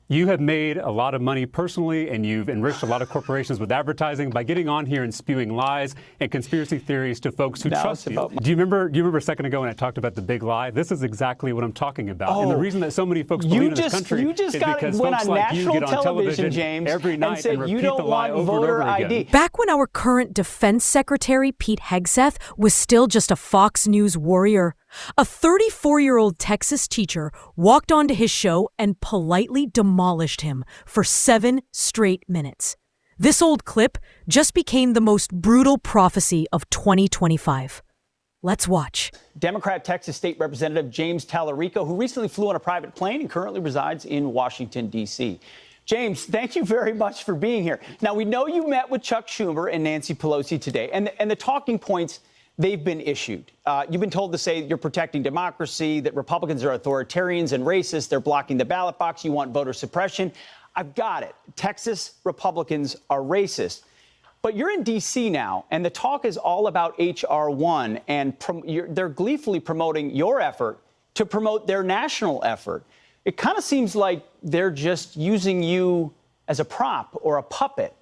You have made a lot of money personally, and you've enriched a lot of corporations with advertising by getting on here and spewing lies and conspiracy theories to folks who trust you. Do you remember a second ago when I talked about the big lie? This is exactly what I'm talking about. Oh, and the reason that so many folks believe in this country is because folks like you get on television, James, every night and repeat the lie over and over again. Back when our current defense secretary, Pete Hegseth, was still just a Fox News warrior, a 34-year-old Texas teacher walked onto his show and politely demolished him for 7 straight minutes. This old clip just became the most brutal prophecy of 2025. Let's watch. Democrat Texas State Representative James Talarico, who recently flew on a private plane and currently resides in Washington, D.C. James, thank you very much for being here. Now, we know you met with Chuck Schumer and Nancy Pelosi today, and the talking points, they've been issued. You've been told to say you're protecting democracy, that Republicans are authoritarians and racist, they're blocking the ballot box, you want voter suppression. I've got it. Texas Republicans are racist. But you're in D.C. now, and the talk is all about H.R. 1, and they're gleefully promoting your effort to promote their national effort. It kind of seems like they're just using you as a prop or a puppet.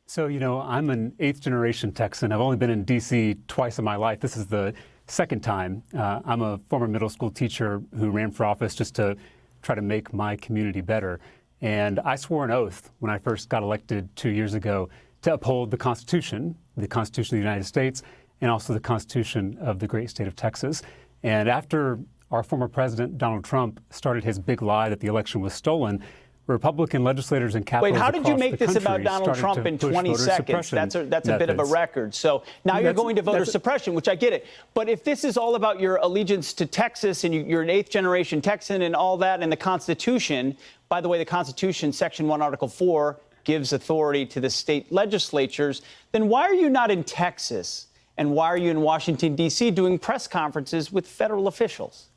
So, I'm an 8th-generation Texan. I've only been in D.C. twice in my life. This is the second time. I'm a former middle school teacher who ran for office just to try to make my community better. And I swore an oath when I first got elected 2 years ago to uphold the Constitution of the United States, and also the Constitution of the great state of Texas. And after our former president, Donald Trump, started his big lie that the election was stolen, Republican legislators in capitals across the country. Wait, how did you make this about Donald Trump in 20 seconds? That's a bit of a record. So now you're going to voter suppression, which I get it. But if this is all about your allegiance to Texas and you're an 8th-generation Texan and all that, and the Constitution, by the way, the Constitution, Section 1, Article 4, gives authority to the state legislatures, then why are you not in Texas? And why are you in Washington, D.C. doing press conferences with federal officials?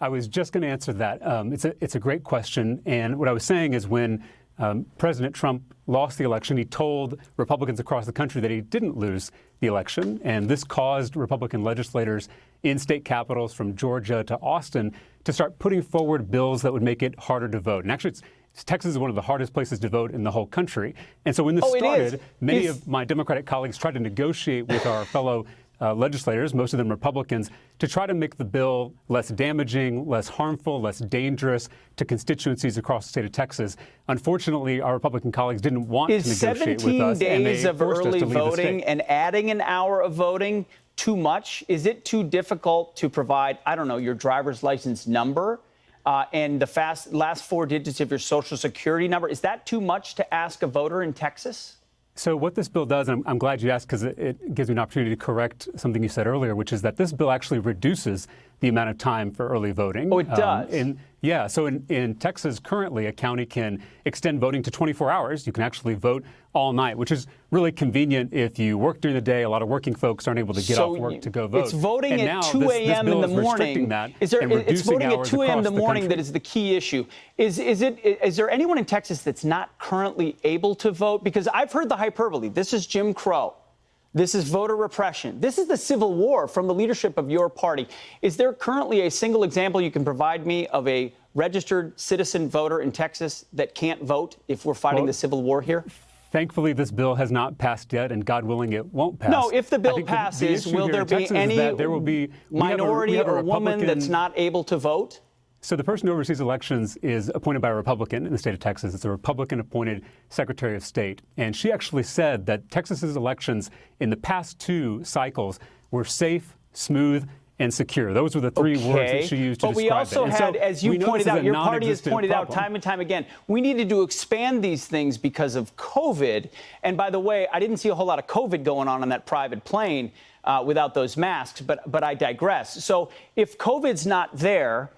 I was just going to answer that. It's a great question. And what I was saying is when President Trump lost the election, he told Republicans across the country that he didn't lose the election. And this caused Republican legislators in state capitals from Georgia to Austin to start putting forward bills that would make it harder to vote. And actually, Texas is one of the hardest places to vote in the whole country. And so when this started, many of my Democratic colleagues tried to negotiate with our fellow legislators, most of them Republicans, to try to make the bill less damaging, less harmful, less dangerous to constituencies across the state of Texas. Unfortunately, our Republican colleagues didn't want to negotiate with us. Is 17 days of early voting and adding an hour of voting too much? Is it too difficult to provide, I don't know, your driver's license number and the last 4 digits of your Social Security number? Is that too much to ask a voter in Texas? So what this bill does, and I'm glad you asked because it gives me an opportunity to correct something you said earlier, which is that this bill actually reduces the amount of time for early voting. Oh, it does? So in Texas, currently, a county can extend voting to 24 hours. You can actually vote all night, which is really convenient if you work during the day. A lot of working folks aren't able to get off work to go vote. It's voting at 2 a.m. in the morning. It's voting at 2 a.m. in the morning that is the key issue. Is there anyone in Texas that's not currently able to vote? Because I've heard the hyperbole. This is Jim Crow. This is voter repression. This is the Civil War from the leadership of your party. Is there currently a single example you can provide me of a registered citizen voter in Texas that can't vote if we're fighting the Civil War here? Thankfully, this bill has not passed yet, and God willing, it won't pass. No, if the bill passes, will there be any minority or woman that's not able to vote? So the person who oversees elections is appointed by a Republican in the state of Texas. It's a Republican-appointed Secretary of State. And she actually said that Texas's elections in the past 2 cycles were safe, smooth, and secure. Those were the 3 words that she used to describe it. But we also had, as you pointed out, your party has pointed out time and time again, we needed to expand these things because of COVID. And by the way, I didn't see a whole lot of COVID going on that private plane without those masks, but I digress. So if COVID's not there,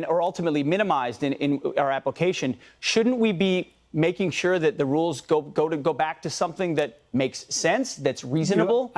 or ultimately minimized in our application, shouldn't we be making sure that the rules go back to something that makes sense, that's reasonable?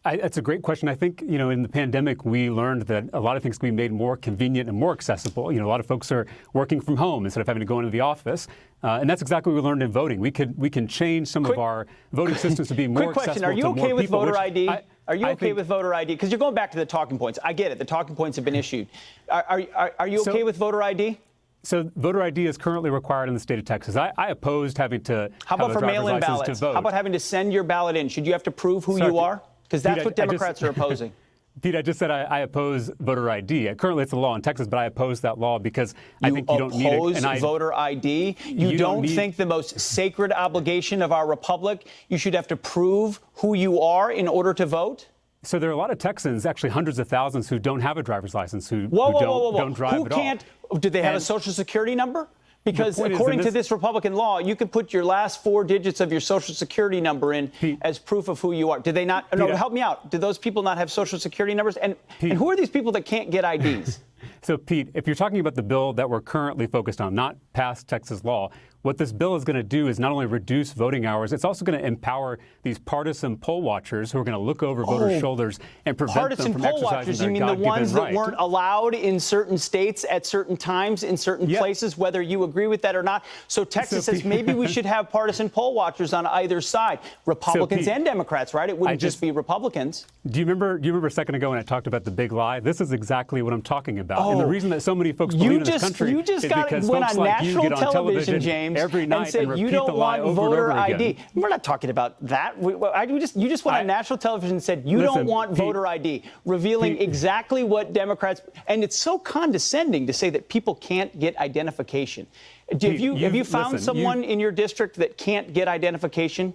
That's a great question. I think, in the pandemic, we learned that a lot of things can be made more convenient and more accessible. A lot of folks are working from home instead of having to go into the office. And that's exactly what we learned in voting. We can change some of our voting systems to be more accessible to more people. Quick question. Are you okay with voter ID? Are you okay with voter ID? Because you're going back to the talking points. I get it. The talking points have been issued. Are you okay with voter ID? So voter ID is currently required in the state of Texas. I opposed having to How have about a for driver's mail-in license ballots? to vote. How about having to send your ballot in? Should you have to prove who Sorry, you are? Because that's Pete, what Democrats are opposing. Pete, I just said I oppose voter ID. Currently, it's a law in Texas, but I oppose that law because I think you don't need it. You oppose voter ID? You don't think the most sacred obligation of our republic, you should have to prove who you are in order to vote? So there are a lot of Texans, actually hundreds of thousands, who don't have a driver's license, who don't drive at all. Do they have a social security number? Because according to this Republican law, you can put your last 4 digits of your social security number in as proof of who you are. Do they not? No, help me out. Do those people not have social security numbers? And who are these people that can't get IDs? So, Pete, if you're talking about the bill that we're currently focused on, not past Texas law, what this bill is going to do is not only reduce voting hours, it's also going to empower these partisan poll watchers who are going to look over voters' shoulders and prevent them from exercising their God-given right. Partisan poll watchers, you mean the ones that weren't allowed in certain states at certain times in certain places, whether you agree with that or not? So Texas says maybe we should have partisan poll watchers on either side, Republicans and Democrats, right? It wouldn't just be Republicans. Do you remember a second ago when I talked about the big lie? This is exactly what I'm talking about. And the reason that so many folks believe in this country is because folks like you get on television, James, every night and repeat the lie over and over again. We're not talking about that. You just went on national television and said you don't want voter ID, revealing exactly what Democrats. And it's so condescending to say that people can't get identification. Have you found someone in your district that can't get identification?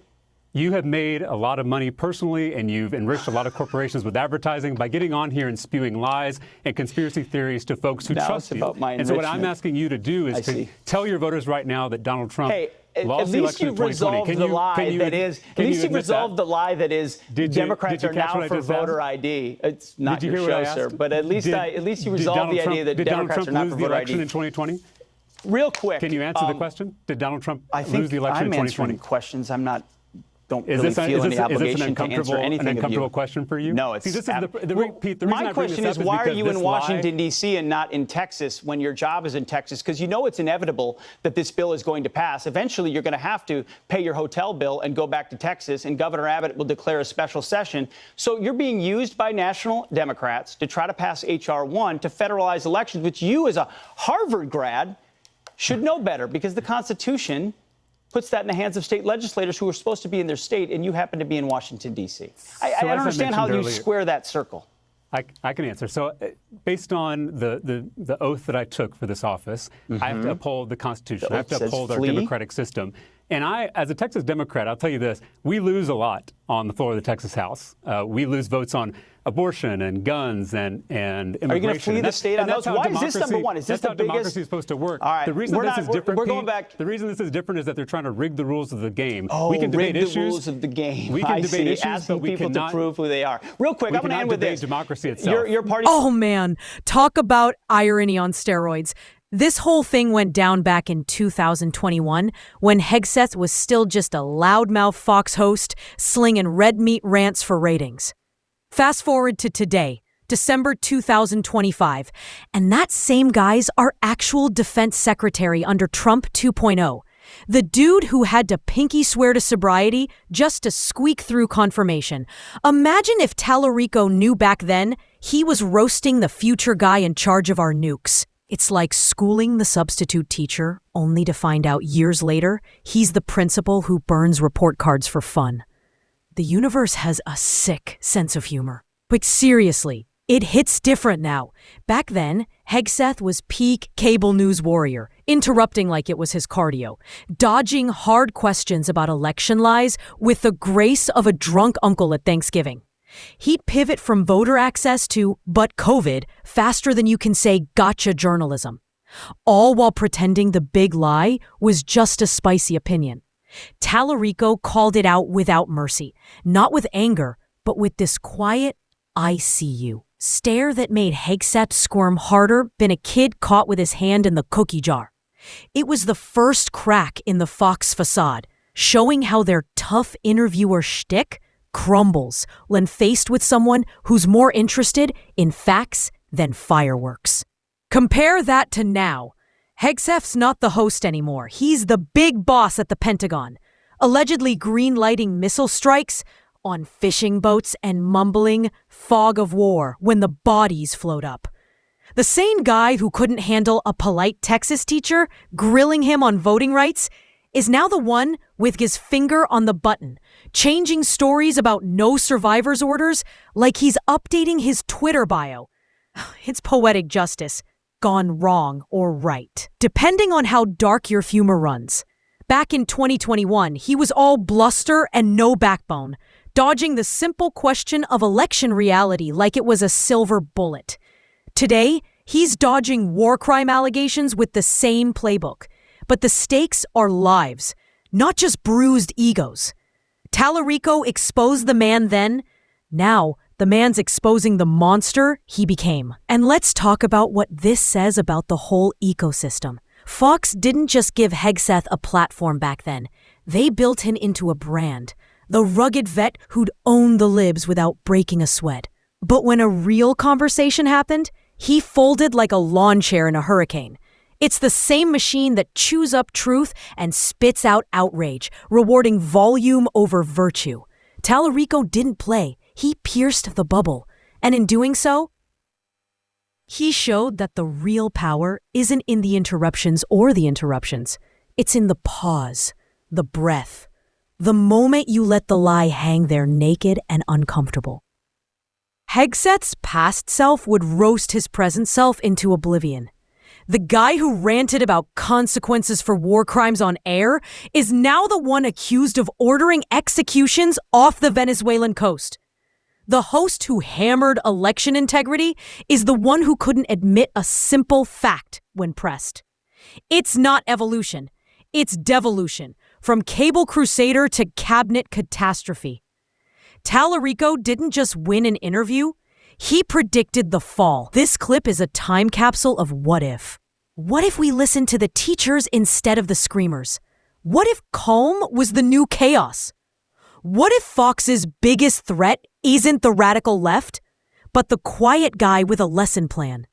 You have made a lot of money personally, and you've enriched a lot of corporations with advertising by getting on here and spewing lies and conspiracy theories to folks who trust you. And so what I'm asking you to do is to tell your voters right now that Donald Trump lost the election in 2020. At least you've resolved the lie that is Democrats are now for voter ID. It's not your show, sir, but at least you resolved the idea that Democrats are not for voter ID. Did Donald Trump lose the election in 2020? Real quick. Can you answer the question? Did Donald Trump lose the election in 2020? I'm answering questions. Don't really feel any obligation to answer anything of you. Is this an uncomfortable question for you? No, it's See, this is Pete, the reason my question is why are you in Washington, D.C. and not in Texas when your job is in Texas? Because you know it's inevitable that this bill is going to pass. Eventually, you're going to have to pay your hotel bill and go back to Texas, and Governor Abbott will declare a special session. So you're being used by national Democrats to try to pass H.R. 1 to federalize elections, which you as a Harvard grad should know better because the Constitution puts that in the hands of state legislators who are supposed to be in their state, and you happen to be in Washington, D.C. I don't understand how you square that circle. I can answer. So based on the oath that I took for this office, I have to uphold the Constitution. I have to uphold our democratic system. And I, as a Texas Democrat, I'll tell you this, we lose a lot on the floor of the Texas House. We lose votes on abortion and guns and immigration. Are you going to flee the state on those? Why is this number one? Is this the biggest? That's how democracy is supposed to work. All right. The reason this is different, we're going back. The reason this is different is that they're trying to rig the rules of the game. Oh, we can debate rig issues. The rules of the game. We can debate issues, asking but we people cannot to prove who they are. Real quick, I'm going to end with this. Democracy itself. Your party. Oh man, talk about irony on steroids. This whole thing went down back in 2021 when Hegseth was still just a loudmouth Fox host slinging red meat rants for ratings. Fast forward to today, December 2025, and that same guy's our actual defense secretary under Trump 2.0. The dude who had to pinky swear to sobriety just to squeak through confirmation. Imagine if Talarico knew back then he was roasting the future guy in charge of our nukes. It's like schooling the substitute teacher, only to find out years later he's the principal who burns report cards for fun. The universe has a sick sense of humor. But seriously, it hits different now. Back then, Hegseth was peak cable news warrior, interrupting like it was his cardio, dodging hard questions about election lies with the grace of a drunk uncle at Thanksgiving. He'd pivot from voter access to, but COVID, faster than you can say gotcha journalism. All while pretending the big lie was just a spicy opinion. Talarico called it out without mercy, not with anger, but with this quiet, I see you stare that made Hegseth squirm harder than a kid caught with his hand in the cookie jar. It was the first crack in the Fox facade, showing how their tough interviewer shtick crumbles when faced with someone who's more interested in facts than fireworks. Compare that to now. Hegseth's not the host anymore. He's the big boss at the Pentagon, allegedly green-lighting missile strikes on fishing boats and mumbling fog of war when the bodies float up. The same guy who couldn't handle a polite Texas teacher grilling him on voting rights is now the one with his finger on the button, changing stories about no survivor's orders like he's updating his Twitter bio. It's poetic justice, gone wrong or right, depending on how dark your humor runs. Back in 2021, he was all bluster and no backbone, dodging the simple question of election reality like it was a silver bullet. Today, he's dodging war crime allegations with the same playbook. But the stakes are lives, not just bruised egos. Talarico exposed the man then. Now, the man's exposing the monster he became. And let's talk about what this says about the whole ecosystem. Fox didn't just give Hegseth a platform back then. They built him into a brand. The rugged vet who'd own the libs without breaking a sweat. But when a real conversation happened, he folded like a lawn chair in a hurricane. It's the same machine that chews up truth and spits out outrage, rewarding volume over virtue. Talarico didn't play. He pierced the bubble. And in doing so, he showed that the real power isn't in the interruptions or the interruptions. It's in the pause, the breath, the moment you let the lie hang there naked and uncomfortable. Hegseth's past self would roast his present self into oblivion. The guy who ranted about consequences for war crimes on air is now the one accused of ordering executions off the Venezuelan coast. The host who hammered election integrity is the one who couldn't admit a simple fact when pressed. It's not evolution. It's devolution, from cable crusader to cabinet catastrophe. Talarico didn't just win an interview. He predicted the fall. This clip is a time capsule of what if. What if we listened to the teachers instead of the screamers? What if calm was the new chaos? What if Fox's biggest threat isn't the radical left, but the quiet guy with a lesson plan?